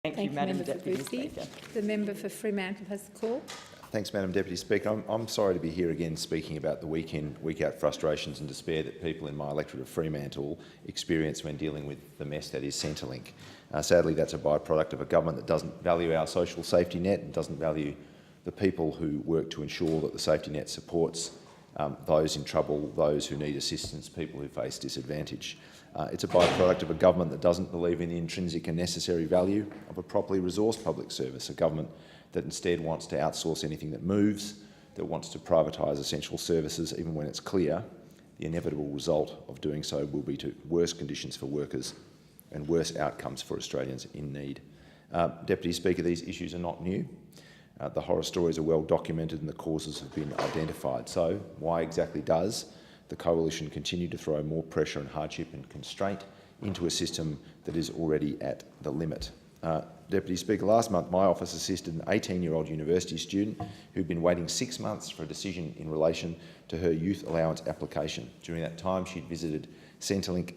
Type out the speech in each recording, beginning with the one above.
Thank you, Madam Deputy Speaker. The member for Fremantle has the call. Thanks, Madam Deputy Speaker. I'm sorry to be here again speaking about the week-in, week-out frustrations and despair that people in my electorate of Fremantle experience when dealing with the mess that is Centrelink. Sadly, that's a byproduct of a government that doesn't value our social safety net and doesn't value the people who work to ensure that the safety net supports those in trouble, those who need assistance, people who face disadvantage. It's a byproduct of a government that doesn't believe in the intrinsic and necessary value of a properly resourced public service, a government that instead wants to outsource anything that moves, that wants to privatise essential services, even when it's clear the inevitable result of doing so will be to worse conditions for workers and worse outcomes for Australians in need. Deputy Speaker, these issues are not new. The horror stories are well documented and the causes have been identified. So why exactly does the Coalition continue to throw more pressure and hardship and constraint into a system that is already at the limit? Deputy Speaker, last month my office assisted an 18-year-old university student who'd been waiting 6 months for a decision in relation to her youth allowance application. During that time she'd visited Centrelink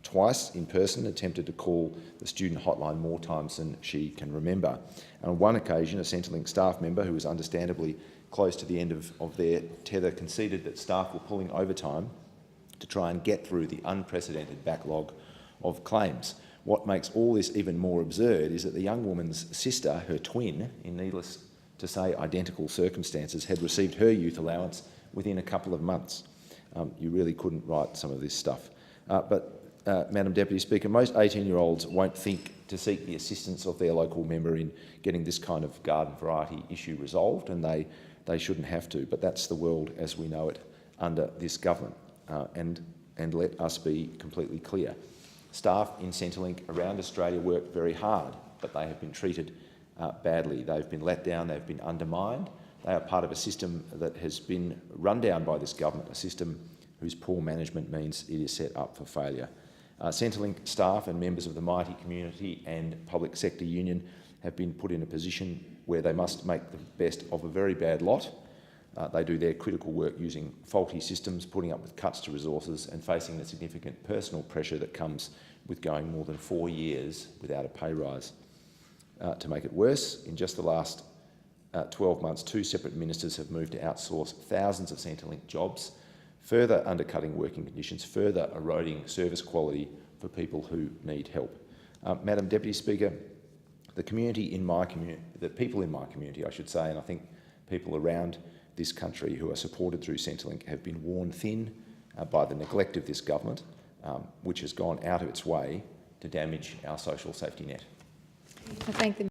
twice in person, attempted to call the student hotline more times than she can remember. And on one occasion, a Centrelink staff member, who was understandably close to the end of their tether, conceded that staff were pulling overtime to try and get through the unprecedented backlog of claims. What makes all this even more absurd is that the young woman's sister, her twin, in needless to say identical circumstances, had received her youth allowance within a couple of months. You really couldn't write some of this stuff. Madam Deputy Speaker, most 18-year-olds won't think to seek the assistance of their local member in getting this kind of garden variety issue resolved, and they shouldn't have to, but that's the world as we know it under this government. And let us be completely clear. Staff in Centrelink around Australia work very hard, but they have been treated badly. They've been let down, they've been undermined. They are part of a system that has been run down by this government, a system whose poor management means it is set up for failure. Centrelink staff and members of the Mighty Community and Public Sector Union have been put in a position where they must make the best of a very bad lot. They do their critical work using faulty systems, putting up with cuts to resources and facing the significant personal pressure that comes with going more than 4 years without a pay rise. To make it worse, in just the last 12 months, 2 separate ministers have moved to outsource thousands of Centrelink jobs, further undercutting working conditions, further eroding service quality for people who need help. Madam Deputy Speaker, the people in my community, I should say, and I think people around this country who are supported through Centrelink have been worn thin by the neglect of this government, which has gone out of its way to damage our social safety net. I thank the